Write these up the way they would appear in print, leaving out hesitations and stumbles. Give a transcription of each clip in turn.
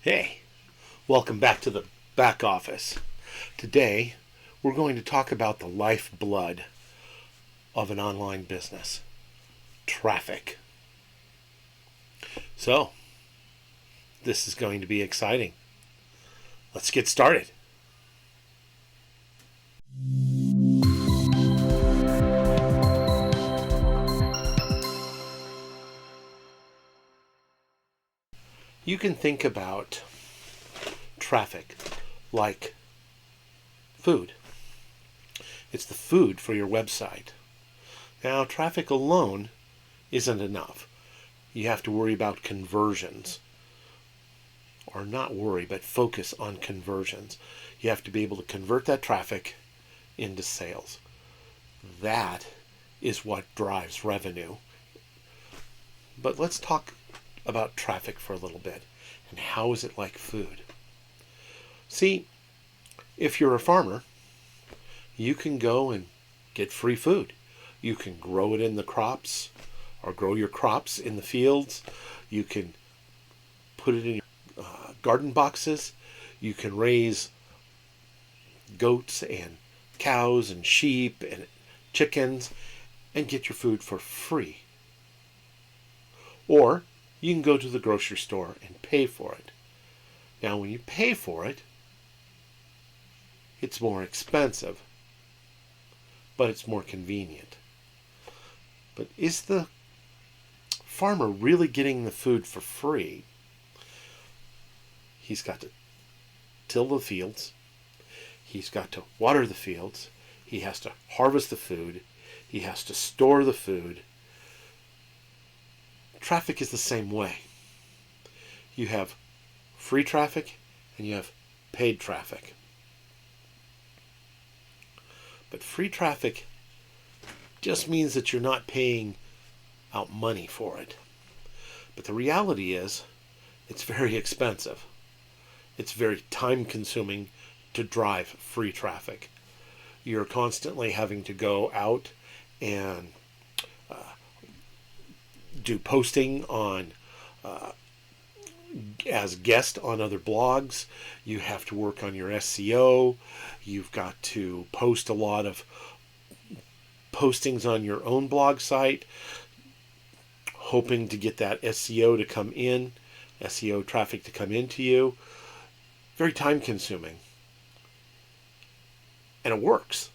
Hey, welcome back to the back office. Today, we're going to talk about the lifeblood of an online business, traffic. So, this is going to be exciting. Let's get started. You can think about traffic like food. It's the food for your website. Now, traffic alone isn't enough. You have to worry about conversions. Or not worry, but focus on conversions. You have to be able to convert that traffic into sales. That is what drives revenue. But let's talk about traffic for a little bit. And how is it like food? See, if you're a farmer, you can go and get free food. You can grow it in the crops or grow your crops in the fields. You can put it in your garden boxes. You can raise goats and cows and sheep and chickens and get your food for free. Or you can go to the grocery store and pay for it. Now, when you pay for it, it's more expensive, but it's more convenient. But is the farmer really getting the food for free? He's got to till the fields. He's got to water the fields. He has to harvest the food. He has to store the food. Traffic is the same way. You have free traffic and you have paid traffic. But free traffic just means that you're not paying out money for it. But the reality is, it's very expensive. It's very time consuming to drive free traffic. You're constantly having to go out and do posting on as guest on other blogs. You have to work on your SEO. You've got to post a lot of postings on your own blog site, hoping to get that SEO to come in, SEO traffic to come into you. Very time consuming. And it works.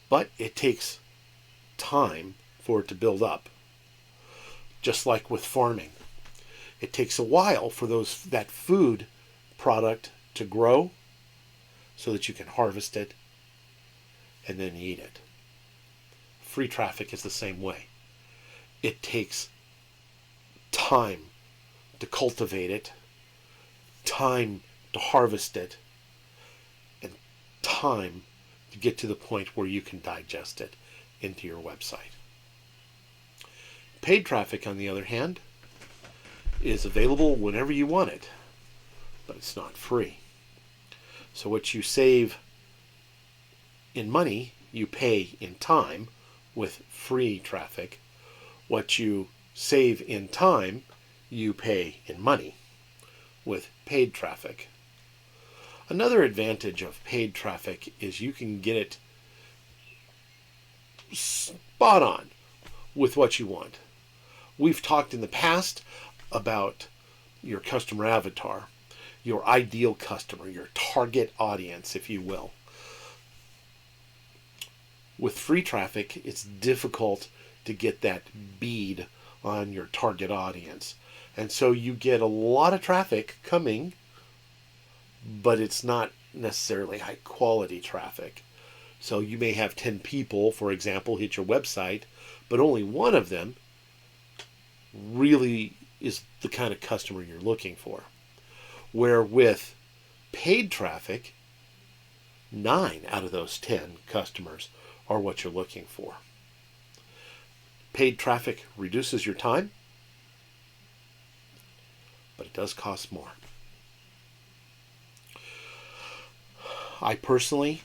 But it takes time for it to build up. Just like with farming. It takes a while for that food product to grow so that you can harvest it and then eat it. Free traffic is the same way. It takes time to cultivate it, time to harvest it, and time to get to the point where you can digest it into your website. Paid traffic, on the other hand, is available whenever you want it, but it's not free. So what you save in money, you pay in time with free traffic. What you save in time, you pay in money with paid traffic. Another advantage of paid traffic is you can get it spot on with what you want. We've talked in the past about your customer avatar, your ideal customer, your target audience, if you will. With free traffic, it's difficult to get that bead on your target audience. And so you get a lot of traffic coming, but it's not necessarily high quality traffic. So you may have 10 people, for example, hit your website, but only one of them really is the kind of customer you're looking for. Where with paid traffic, 9 out of those 10 customers are what you're looking for. Paid traffic reduces your time, but it does cost more. I personally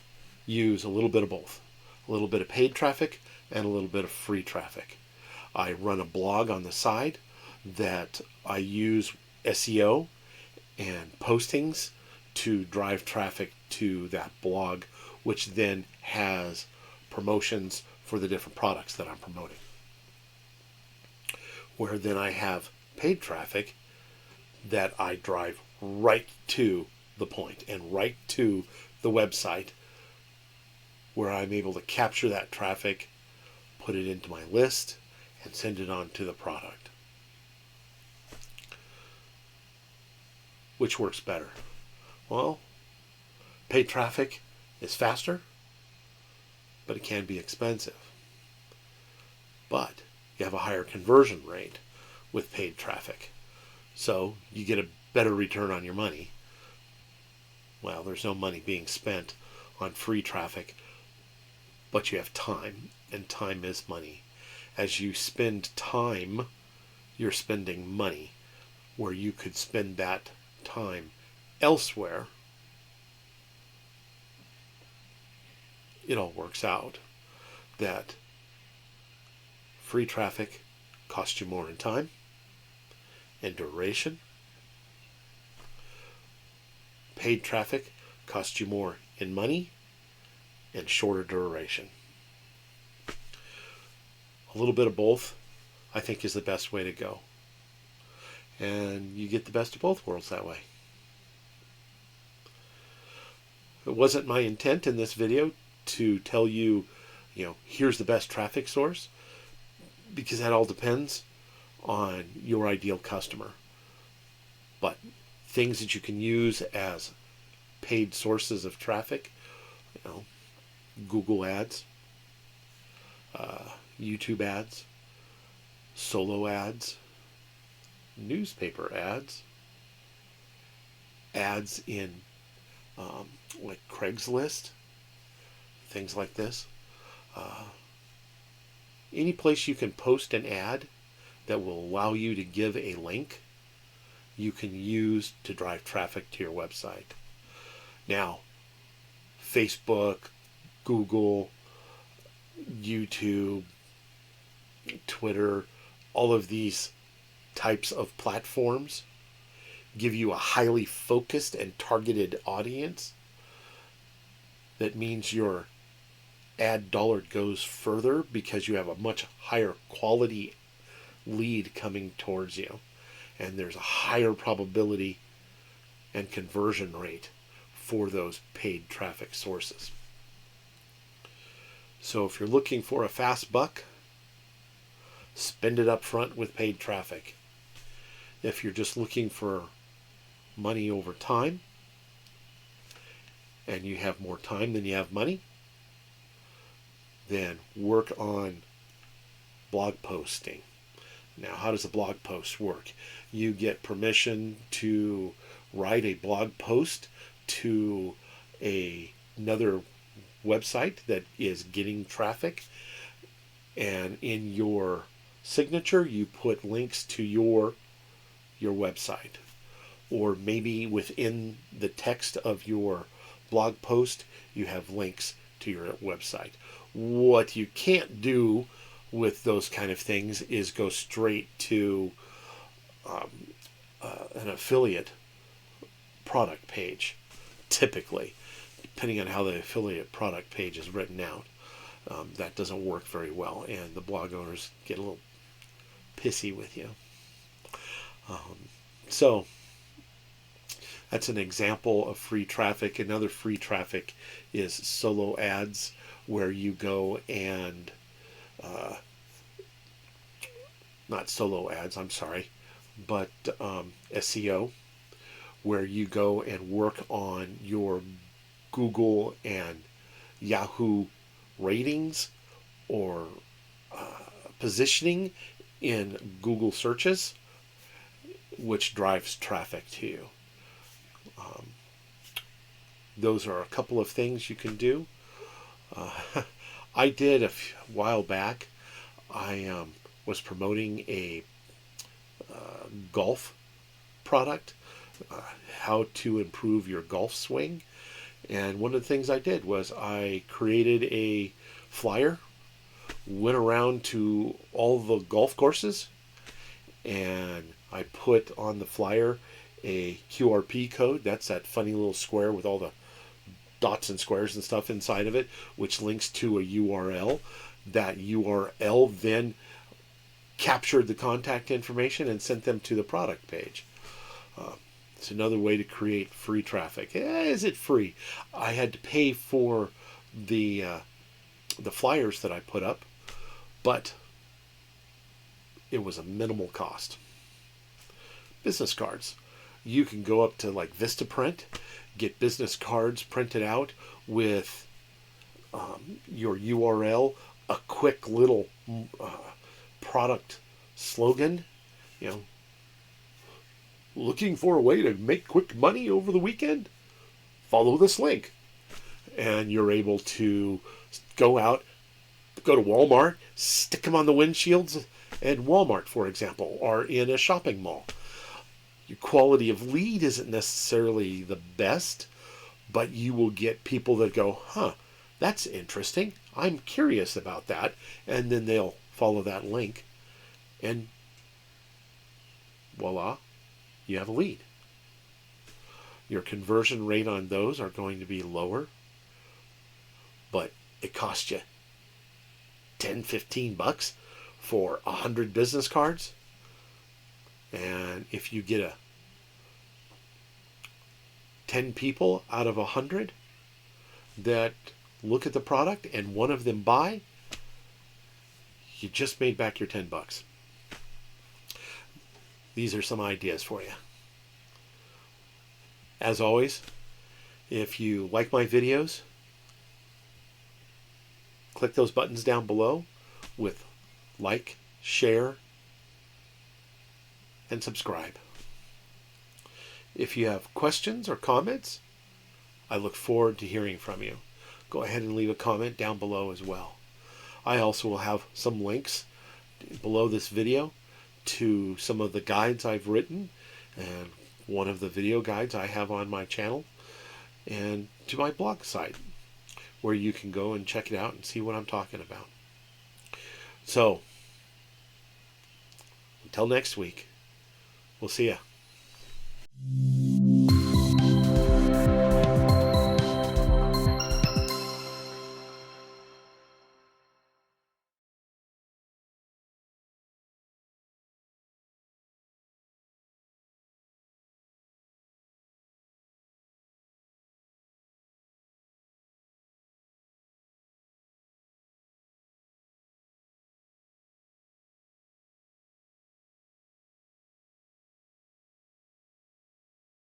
use a little bit of both. A little bit of paid traffic and a little bit of free traffic. I run a blog on the side that I use SEO and postings to drive traffic to that blog, which then has promotions for the different products that I'm promoting. Where then I have paid traffic that I drive right to the point and right to the website, where I'm able to capture that traffic, put it into my list, and send it on to the product. Which works better? Well, paid traffic is faster, but it can be expensive. But you have a higher conversion rate with paid traffic. So you get a better return on your money. Well, there's no money being spent on free traffic, but you have time, and time is money. As you spend time, you're spending money, where you could spend that time elsewhere. It all works out that free traffic costs you more in time and duration. Paid traffic costs you more in money and shorter duration. A little bit of both, I think, is the best way to go. And you get the best of both worlds that way. It wasn't my intent in this video to tell you, here's the best traffic source, because that all depends on your ideal customer. But things that you can use as paid sources of traffic, Google ads, YouTube ads, solo ads, newspaper ads, ads in like Craigslist, things like this. Any place you can post an ad that will allow you to give a link, you can use to drive traffic to your website. Now, Facebook, Google, YouTube, Twitter, all of these types of platforms give you a highly focused and targeted audience. That means your ad dollar goes further because you have a much higher quality lead coming towards you, and there's a higher probability and conversion rate for those paid traffic sources. So if you're looking for a fast buck, spend it up front with paid traffic. If you're just looking for money over time, and you have more time than you have money, then work on blog posting. Now, how does a blog post work? You get permission to write a blog post to another website that is getting traffic, and in your signature you put links to your website, or maybe within the text of your blog post you have links to your website. What you can't do with those kind of things is go straight to an affiliate product page, typically, depending on how the affiliate product page is written out. That doesn't work very well, and the blog owners get a little pissy with you. So that's an example of free traffic. Another free traffic is solo ads, where you go and not solo ads, I'm sorry, but SEO, where you go and work on your Google and Yahoo ratings or positioning in Google searches, which drives traffic to you. Those are a couple of things you can do. I did a while back. I was promoting a golf product, how to improve your golf swing. And one of the things I did was I created a flyer, went around to all the golf courses, and I put on the flyer a QRP code. That's that funny little square with all the dots and squares and stuff inside of it, which links to a URL. That URL then captured the contact information and sent them to the product page. It's another way to create free traffic. Is it free? I had to pay for the flyers that I put up, but it was a minimal cost. Business cards. You can go up to like Vistaprint, get business cards printed out with your URL, a quick little product slogan, you know, looking for a way to make quick money over the weekend? Follow this link. And you're able to go out, go to Walmart, stick them on the windshields at Walmart, for example, or in a shopping mall. Your quality of lead isn't necessarily the best, but you will get people that go, huh, that's interesting. I'm curious about that. And then they'll follow that link. And voila, you have a lead. Your conversion rate on those are going to be lower, but it costs you 10, 15 bucks for 100 business cards. And if you get 10 people out of 100 that look at the product and one of them buy, you just made back your 10 bucks. These are some ideas for you. As always, if you like my videos, click those buttons down below with like, share, and subscribe. If you have questions or comments, I look forward to hearing from you. Go ahead and leave a comment down below as well. I also will have some links below this video to some of the guides I've written, and one of the video guides I have on my channel, and to my blog site, where you can go and check it out and see what I'm talking about. So, until next week, we'll see ya.